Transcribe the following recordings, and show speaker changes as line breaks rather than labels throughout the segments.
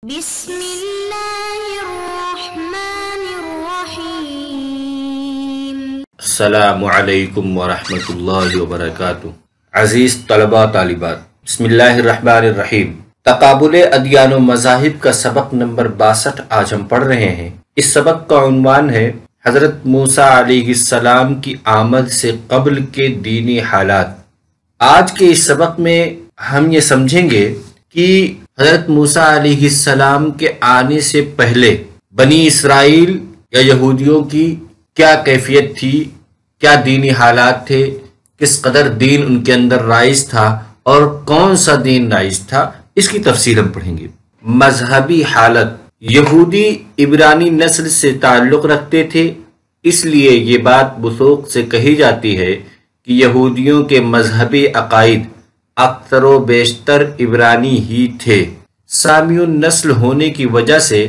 بسم اللہ الرحمن الرحیم۔
السلام علیکم ورحمۃ اللہ وبرکاتہ۔ عزیز طلباء طالبات، بسم اللہ الرحمن الرحیم۔ تقابل ادیان و مذاہب کا سبق نمبر 62 آج ہم پڑھ رہے ہیں۔ اس سبق کا عنوان ہے حضرت موسیٰ علیہ السلام کی آمد سے قبل کے دینی حالات۔ آج کے اس سبق میں ہم یہ سمجھیں گے کہ حضرت موسیٰ علیہ السلام کے آنے سے پہلے بنی اسرائیل یا یہودیوں کی کیا کیفیت تھی، کیا دینی حالات تھے، کس قدر دین ان کے اندر رائج تھا اور کون سا دین رائج تھا، اس کی تفصیل ہم پڑھیں گے۔ مذہبی حالت، یہودی عبرانی نسل سے تعلق رکھتے تھے، اس لیے یہ بات وثوق سے کہی جاتی ہے کہ یہودیوں کے مذہبی عقائد اکثر و بیشتر عبرانی ہی تھے۔ سامی النسل ہونے کی وجہ سے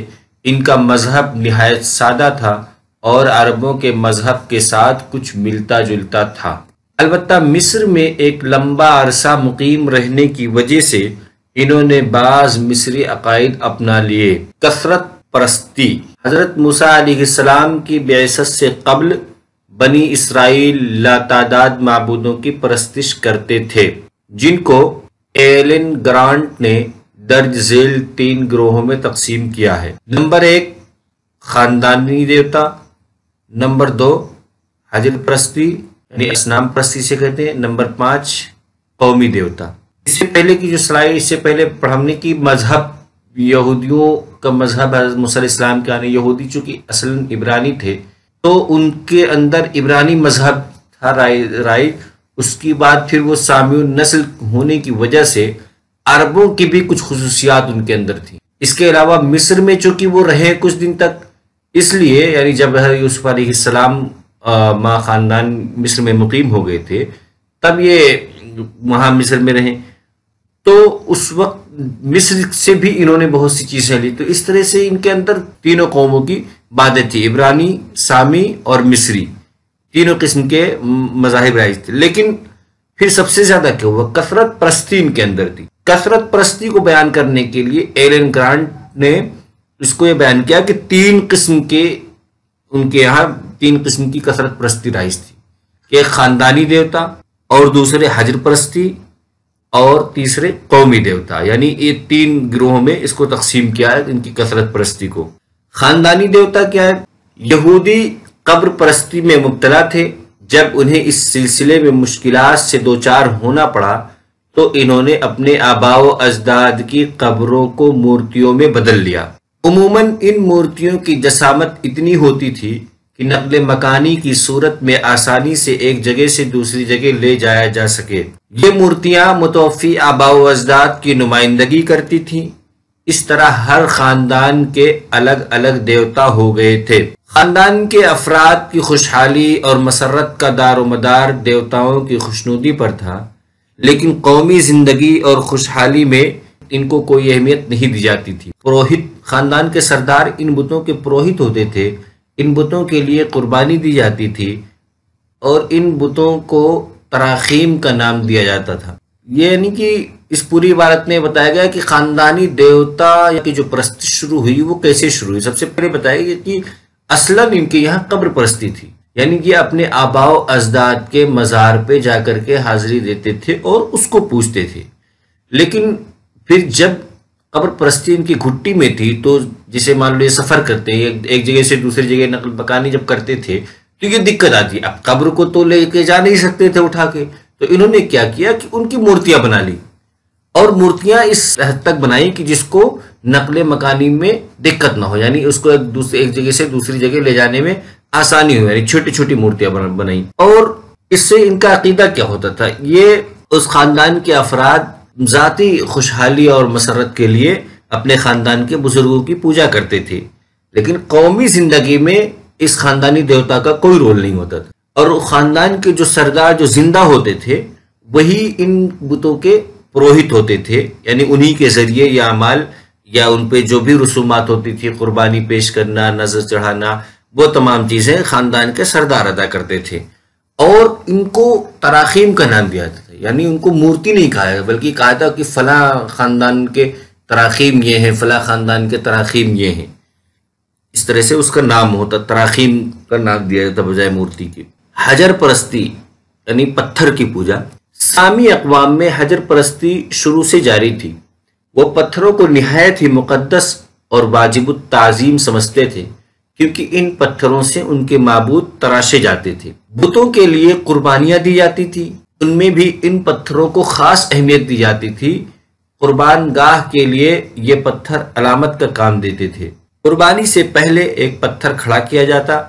ان کا مذہب نہایت سادہ تھا اور عربوں کے مذہب کے ساتھ کچھ ملتا جلتا تھا۔ البتہ مصر میں ایک لمبا عرصہ مقیم رہنے کی وجہ سے انہوں نے بعض مصری عقائد اپنا لیے۔ کثرت پرستی، حضرت موسیٰ علیہ السلام کی بعثت سے قبل بنی اسرائیل لاتعداد معبودوں کی پرستش کرتے تھے، جن کو ایلن گرانٹ نے درج ذیل 3 گروہوں میں تقسیم کیا ہے۔ نمبر 1 خاندانی دیوتا، نمبر 2 حجر پرستی یعنی اصنام پرستی سے کہتے ہیں، نمبر 5 قومی دیوتا۔ اس سے پہلے کی جو سلائی اس سے پہلے ہم نے کی مذہب، یہودیوں کا مذہب حضرت موسیٰ علیہ السلام کے آنے، یہودی چونکہ اصلاً عبرانی تھے تو ان کے اندر عبرانی مذہب تھا رائج۔ اس کی بعد پھر وہ سامی النسل ہونے کی وجہ سے عربوں کی بھی کچھ خصوصیات ان کے اندر تھی۔ اس کے علاوہ مصر میں چونکہ وہ رہے کچھ دن تک، اس لیے یعنی جب یوسف علیہ السلام ماں خاندان مصر میں مقیم ہو گئے تھے تب یہ وہاں مصر میں رہے، تو اس وقت مصر سے بھی انہوں نے بہت سی چیزیں لی۔ تو اس طرح سے ان کے اندر تینوں قوموں کی باتیں تھی، عبرانی، سامی اور مصری، تینوں قسم کے مذاہب رائج تھے۔ لیکن پھر سب سے زیادہ کیا ہوا، کثرت پرستی ان کے اندر تھی۔ کثرت پرستی کو بیان کرنے کے لیے ایلن گرانٹ نے اس کو یہ بیان کیا کہ 3 قسم کے ان کے یہاں 3 قسم کی کثرت پرستی رائج تھی، ایک خاندانی دیوتا اور دوسرے حجر پرستی اور تیسرے قومی دیوتا، یعنی یہ 3 گروہوں میں اس کو تقسیم کیا ہے ان کی کثرت پرستی کو۔ خاندانی دیوتا کیا ہے؟ یہودی قبر پرستی میں مبتلا تھے، جب انہیں اس سلسلے میں مشکلات سے دوچار ہونا پڑا تو انہوں نے اپنے آباء و اجداد کی قبروں کو مورتیوں میں بدل لیا۔ عموماً ان مورتیوں کی جسامت اتنی ہوتی تھی کہ نقل مکانی کی صورت میں آسانی سے ایک جگہ سے دوسری جگہ لے جایا جا سکے۔ یہ مورتیاں متوفی آباء و اجداد کی نمائندگی کرتی تھیں۔ اس طرح ہر خاندان کے الگ الگ دیوتا ہو گئے تھے۔ خاندان کے افراد کی خوشحالی اور مسرت کا دار و مدار دیوتاؤں کی خوشنودی پر تھا، لیکن قومی زندگی اور خوشحالی میں ان کو کوئی اہمیت نہیں دی جاتی تھی۔ پروہت، خاندان کے سردار ان بتوں کے پروہت ہوتے تھے، ان بتوں کے لیے قربانی دی جاتی تھی اور ان بتوں کو تراخیم کا نام دیا جاتا تھا۔ یہ یعنی کہ اس پوری عبارت میں بتایا گیا کہ خاندانی دیوتا کی جو پرست شروع ہوئی وہ کیسے شروع ہوئی۔ سب سے پہلے بتایا گیا کہ اصلاً ان کے یہاں قبر پرستی تھی، یعنی کہ اپنے آباء و اجداد کے مزار پہ جا کر کے حاضری دیتے تھے اور اس کو پوجتے تھے۔ لیکن پھر جب قبر پرستی ان کی گھٹی میں تھی تو جسے مان لو یہ سفر کرتے ہیں، ایک جگہ سے دوسری جگہ نقل مکانی جب کرتے تھے تو یہ دقت آتی، اب قبر کو تو لے کے جا نہیں سکتے تھے اٹھا کے، تو انہوں نے کیا کیا کہ ان کی مورتیاں بنا لی، اور مورتیاں اس حد تک بنائی کہ جس کو نقل مکانی میں دقت نہ ہو، یعنی اس کو ایک جگہ سے دوسری جگہ لے جانے میں آسانی ہو، یعنی چھوٹی چھوٹی مورتیاں بنائیں۔ اور اس سے ان کا عقیدہ کیا ہوتا تھا، یہ اس خاندان کے افراد ذاتی خوشحالی اور مسرت کے لیے اپنے خاندان کے بزرگوں کی پوجا کرتے تھے، لیکن قومی زندگی میں اس خاندانی دیوتا کا کوئی رول نہیں ہوتا تھا، اور خاندان کے جو سردار جو زندہ ہوتے تھے وہی ان بتوں کے پروہت ہوتے تھے، یعنی انہی کے ذریعے یہ اعمال یا ان پہ جو بھی رسومات ہوتی تھی، قربانی پیش کرنا، نذر چڑھانا، وہ تمام چیزیں خاندان کے سردار ادا کرتے تھے۔ اور ان کو تراخیم کا نام دیا جاتا تھا، یعنی ان کو مورتی نہیں کہا ہے بلکہ کہا تھا کہ فلاں خاندان کے تراخیم یہ ہے، فلاں خاندان کے تراخیم یہ ہیں، اس طرح سے اس کا نام ہوتا، تراخیم کا نام دیا جاتا بجائے مورتی کے۔ حجر پرستی یعنی پتھر کی پوجا، سامی اقوام میں حجر پرستی شروع سے جاری تھی۔ وہ پتھروں کو نہایت ہی مقدس اور واجب التعظیم سمجھتے تھے، کیونکہ ان پتھروں سے ان کے معبود تراشے جاتے تھے۔ بتوں کے لیے قربانیاں دی جاتی تھی، ان میں بھی ان پتھروں کو خاص اہمیت دی جاتی تھی۔ قربان گاہ کے لیے یہ پتھر علامت کا کام دیتے تھے۔ قربانی سے پہلے ایک پتھر کھڑا کیا جاتا،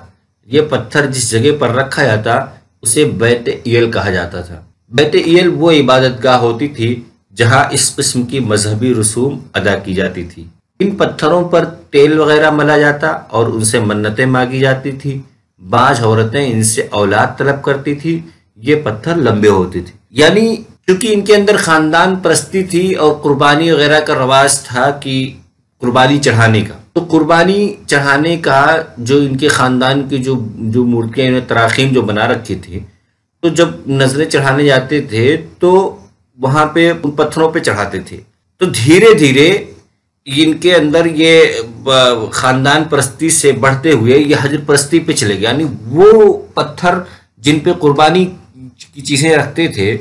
یہ پتھر جس جگہ پر رکھا جاتا اسے بیت ایل کہا جاتا تھا۔ بیت ایل وہ عبادت گاہ ہوتی تھی جہاں اس قسم کی مذہبی رسوم ادا کی جاتی تھی۔ ان پتھروں پر تیل وغیرہ ملا جاتا اور ان سے منتیں مانگی جاتی تھی۔ بعض عورتیں ان سے اولاد طلب کرتی تھی۔ یہ پتھر لمبے ہوتے تھے، یعنی چونکہ ان کے اندر خاندان پرستی تھی اور قربانی وغیرہ کا رواج تھا کہ قربانی چڑھانے کا، تو قربانی چڑھانے کا جو ان کے خاندان کی جو مورتیاں انہیں تراخیم جو بنا رکھی تھی، تو جب نظریں چڑھانے جاتے تھے تو وہاں پہ ان پتھروں پہ چڑھاتے تھے۔ تو دھیرے دھیرے ان کے اندر یہ خاندان پرستی سے بڑھتے ہوئے یہ حجر پرستی پہ چلے گئے، یعنی وہ پتھر جن پہ قربانی کی چیزیں رکھتے تھے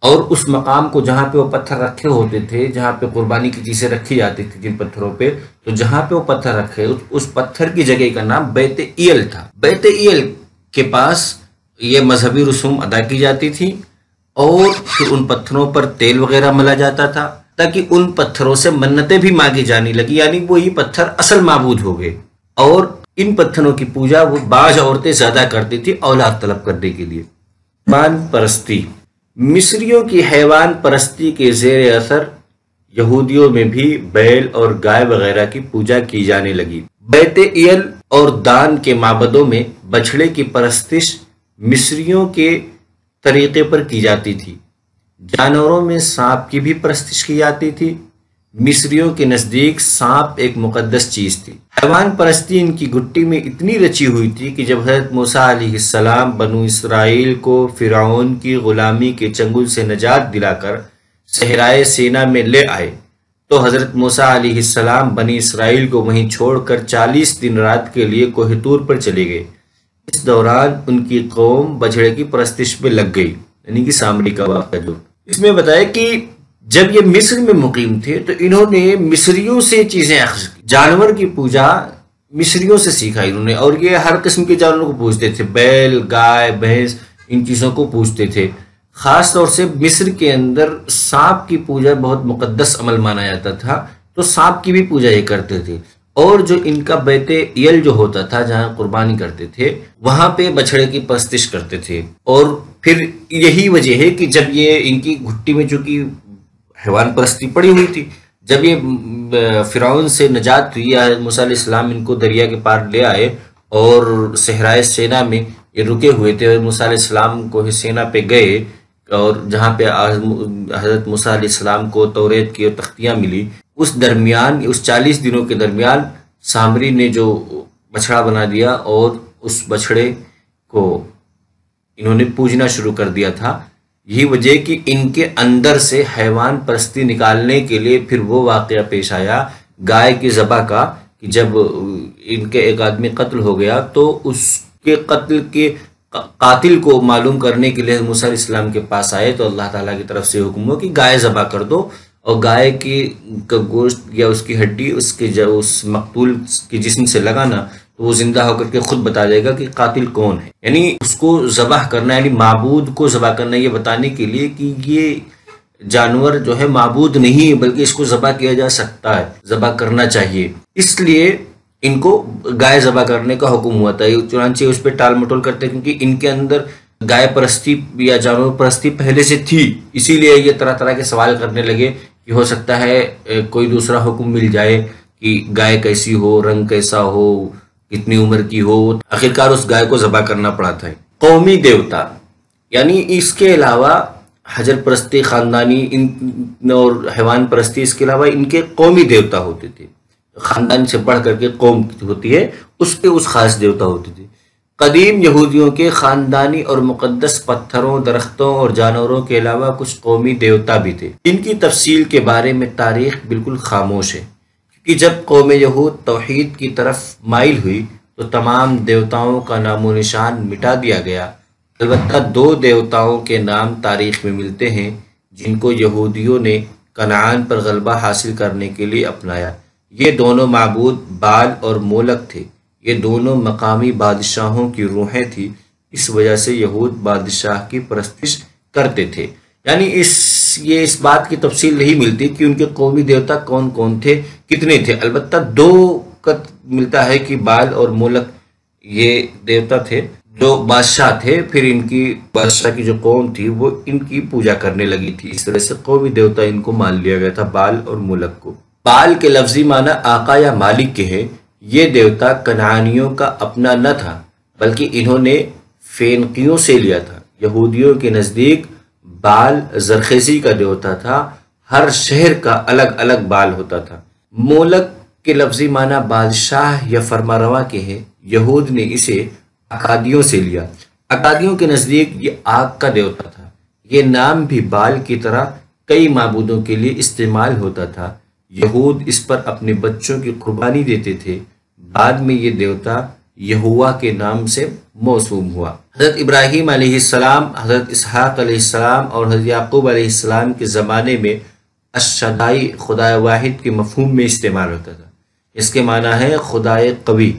اور اس مقام کو جہاں پہ وہ پتھر رکھے ہوتے تھے، جہاں پہ قربانی کی چیزیں رکھی جاتی تھی جن پتھروں پہ، تو جہاں پہ وہ پتھر رکھے اس پتھر کی جگہ کا نام بیت ایل تھا۔ بیت ایل کے پاس یہ مذہبی رسوم ادا کی جاتی تھی اور پھر ان پتھروں پر تیل وغیرہ ملا جاتا تھا تاکہ ان پتھروں سے منتیں بھی مانگی جانے لگی، یعنی وہی پتھر اصل معبود ہو گئے۔ اور ان پتھروں کی پوجا وہ بعض عورتیں زیادہ کرتی تھی اولاد طلب کرنے کے لیے۔ حیوان پرستی، مصریوں کی حیوان پرستی کے زیر اثر یہودیوں میں بھی بیل اور گائے وغیرہ کی پوجا کی جانے لگی۔ بیت ایل اور دان کے معبدوں میں بچھڑے کی پرستش مصریوں کے طریقے پر کی جاتی تھی۔ جانوروں میں سانپ کی بھی پرستش کی جاتی تھی۔ مصریوں کے نزدیک سانپ ایک مقدس چیز تھی۔ حیوان پرستی ان کی گٹی میں اتنی رچی ہوئی تھی کہ جب حضرت موسیٰ علیہ السلام بنو اسرائیل کو فرعون کی غلامی کے چنگل سے نجات دلا کر صحرائے سینا میں لے آئے تو حضرت موسیٰ علیہ السلام بنی اسرائیل کو وہیں چھوڑ کر 40 دن رات کے لیے کوہ طور پر چلے گئے۔ اس دوران ان کی قوم بچھڑے کی پرستش میں لگ گئی، یعنی کہ سامری کا واقعہ جو اس میں بتایا کہ جب یہ مصر میں مقیم تھے تو انہوں نے مصریوں سے چیزیں اخذ کی، جانور کی پوجا مصریوں سے سیکھا انہوں نے، اور یہ ہر قسم کے جانوروں کو پوجتے تھے، بیل، گائے، بھینس، ان چیزوں کو پوجتے تھے۔ خاص طور سے مصر کے اندر سانپ کی پوجا بہت مقدس عمل مانا جاتا تھا، تو سانپ کی بھی پوجا یہ کرتے تھے۔ اور جو ان کا بیت ایل جو ہوتا تھا جہاں قربانی کرتے تھے وہاں پہ بچھڑے کی پرستش کرتے تھے۔ اور پھر یہی وجہ ہے کہ جب یہ ان کی گھٹی میں چونکہ حیوان پرستی پڑی ہوئی تھی، جب یہ فرعون سے نجات ہوئی، موسیٰ علیہ السلام ان کو دریا کے پار لے آئے اور صحرائے سینا میں یہ رکے ہوئے تھے، اور موسیٰ علیہ السلام کو سینا پہ گئے اور جہاں پہ حضرت موسیٰ علیہ السلام کو توریت کی تختیاں ملی، اس درمیان اس 40 دنوں کے درمیان سامری نے جو بچھڑا بنا دیا اور اس بچھڑے کو انہوں نے پوجنا شروع کر دیا تھا۔ یہی وجہ کہ ان کے اندر سے حیوان پرستی نکالنے کے لیے پھر وہ واقعہ پیش آیا گائے کی ذبح کا، کہ جب ان کے ایک آدمی قتل ہو گیا تو اس کے قتل کے قاتل کو معلوم کرنے کے لیے موسیٰ علیہ السلام کے پاس آئے تو اللہ تعالیٰ کی طرف سے حکم ہو کہ گائے ذبح کر دو، اور گائے کی گوشت یا اس کی ہڈی اس مقتول کے جسم سے لگانا تو وہ زندہ ہو کر کے خود بتا جائے گا کہ قاتل کون ہے۔ یعنی اس کو ذبح کرنا، یعنی معبود کو ذبح کرنا، یہ بتانے کے لیے کہ یہ جانور جو ہے معبود نہیں ہے بلکہ اس کو ذبح کیا جا سکتا ہے، ذبح کرنا چاہیے، اس لیے ان کو گائے ذبح کرنے کا حکم ہوا تھا۔ چنانچہ اس پہ ٹال مٹول کرتے کیونکہ ان کے اندر گائے پرستی یا جانور پرستی پہلے سے تھی، اسی لیے یہ طرح طرح کے سوال کرنے لگے کہ ہو سکتا ہے کوئی دوسرا حکم مل جائے کہ گائے کیسی ہو، رنگ کیسا ہو، کتنی عمر کی ہو۔ آخرکار اس گائے کو ذبح کرنا پڑا تھا۔ قومی دیوتا، یعنی اس کے علاوہ حجر پرستی خاندانی اور حیوان پرستی، اس کے علاوہ ان کے قومی دیوتا ہوتے تھے۔ خاندان سے بڑھ کر کے قوم ہوتی ہے، اس پہ اس خاص دیوتا ہوتے تھے۔ قدیم یہودیوں کے خاندانی اور مقدس پتھروں، درختوں اور جانوروں کے علاوہ کچھ قومی دیوتا بھی تھے۔ ان کی تفصیل کے بارے میں تاریخ بالکل خاموش ہے، کہ جب قوم یہود توحید کی طرف مائل ہوئی تو تمام دیوتاؤں کا نام و نشان مٹا دیا گیا۔ البتہ 2 دیوتاؤں کے نام تاریخ میں ملتے ہیں جن کو یہودیوں نے کنعان پر غلبہ حاصل کرنے کے لیے اپنایا۔ یہ دونوں معبود بال اور مولک تھے۔ یہ دونوں مقامی بادشاہوں کی روحیں تھیں، اس وجہ سے یہود بادشاہ کی پرستش کرتے تھے۔ یعنی یہ اس بات کی تفصیل نہیں ملتی کہ ان کے قومی دیوتا کون کون تھے، کتنے تھے۔ البتہ 2 کا ملتا ہے کہ بال اور مولک یہ دیوتا تھے جو بادشاہ تھے، پھر ان کی بادشاہ کی جو قوم تھی وہ ان کی پوجا کرنے لگی تھی، اس طرح سے قومی دیوتا ان کو مان لیا گیا تھا، بال اور مولک کو۔ بال کے لفظی معنی آقا یا مالک کے ہیں۔ یہ دیوتا کنعانیوں کا اپنا نہ تھا بلکہ انہوں نے فینقیوں سے لیا تھا۔ یہودیوں کے نزدیک بال زرخیزی کا دیوتا تھا، ہر شہر کا الگ الگ بال ہوتا تھا۔ مولک کے لفظی معنی بادشاہ یا فرمانروا کے ہیں۔ یہود نے اسے اکادیوں سے لیا۔ اکادیوں کے نزدیک یہ آگ کا دیوتا تھا۔ یہ نام بھی بال کی طرح کئی معبودوں کے لیے استعمال ہوتا تھا۔ یہود اس پر اپنے بچوں کی قربانی دیتے تھے۔ بعد میں یہ دیوتا یہوہ کے نام سے موسوم ہوا۔ حضرت ابراہیم علیہ السلام، حضرت اسحاق علیہ السلام اور حضرت یعقوب علیہ السلام کے زمانے میں الشدائی خدا واحد کے مفہوم میں استعمال ہوتا تھا۔ اس کے معنی ہے خدائے قوی۔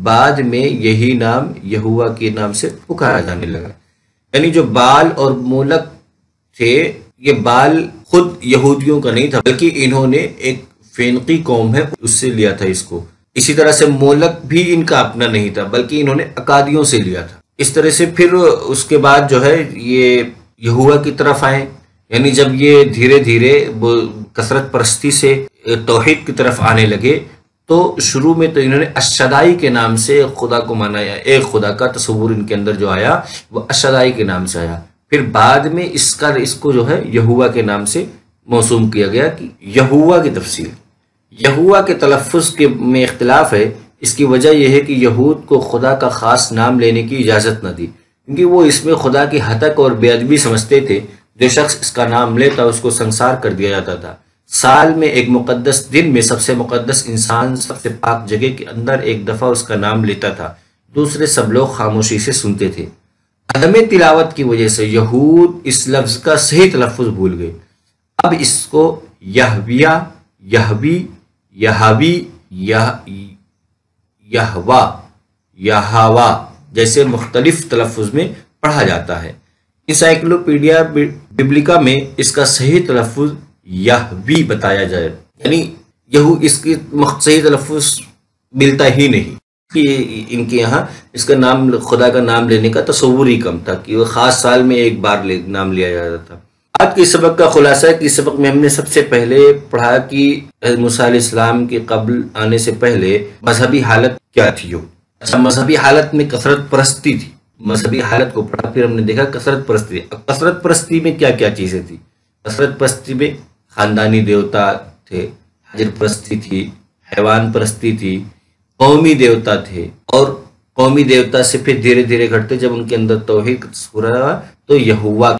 بعد میں یہی نام یہوہ کے نام سے پکارا جانے لگا۔ یعنی جو بال اور مولک تھے، یہ بال خود یہودیوں کا نہیں تھا بلکہ انہوں نے ایک فینقی قوم ہے اس سے لیا تھا اس کو۔ اسی طرح سے مولک بھی ان کا اپنا نہیں تھا بلکہ انہوں نے اکادیوں سے لیا تھا۔ اس طرح سے پھر اس کے بعد جو ہے یہ یہوہ کی طرف آئے، یعنی جب یہ دھیرے دھیرے کثرت پرستی سے توحید کی طرف آنے لگے تو شروع میں تو انہوں نے الشدائی کے نام سے خدا کو مانا، ایک خدا کا تصور ان کے اندر جو آیا وہ الشدائی کے نام سے آیا۔ پھر بعد میں اس کو جو ہے یہوہ کے نام سے موسوم کیا گیا۔ کہ یہوہ کی تفصیل، یہوہ کے تلفظ میں اختلاف ہے۔ اس کی وجہ یہ ہے کہ یہود کو خدا کا خاص نام لینے کی اجازت نہ دی، کیونکہ وہ اس میں خدا کی ہتک اور بے ادبی سمجھتے تھے۔ جو شخص اس کا نام لیتا اس کو سنسار کر دیا جاتا تھا۔ سال میں ایک مقدس دن میں سب سے مقدس انسان سب سے پاک جگہ کے اندر ایک دفعہ اس کا نام لیتا تھا، دوسرے سب لوگ خاموشی سے سنتے تھے۔ عدم تلاوت کی وجہ سے یہود اس لفظ کا صحیح تلفظ بھول گئے۔ اب اس کو یہویہ، یہوی، یہاوی، یہوا، یہاوا جیسے مختلف تلفظ میں پڑھا جاتا ہے۔ انسائکلوپیڈیا ببلکا میں اس کا صحیح تلفظ یہوی بتایا جائے، یعنی اس کی صحیح تلفظ ملتا ہی نہیں کہ ان کے یہاں اس کا نام، خدا کا نام لینے کا تصور ہی کم تھا کہ وہ خاص سال میں ایک بار نام لیا جاتا تھا۔ آج کے سبق کا خلاصہ ہے کہ اس سبق میں ہم نے سب سے پہلے پڑھا کہ موسیٰ علیہ السلام کے قبل آنے سے پہلے مذہبی حالت کیا تھی۔ مذہبی حالت میں کثرت پرستی تھی۔ مذہبی حالت کو پڑھا، پھر ہم نے دیکھا کثرت پرستی۔ اب کثرت پرستی میں کیا کیا چیزیں تھی؟ کثرت پرستی میں خاندانی دیوتا تھے، حجر پرستی تھی، حیوان پرستی تھی، قومی دیوتا تھے، اور قومی دیوتا سے پھر دھیرے دھیرے گھٹتے جب ان کے اندر توحید کا تصور آیا تو یہوہ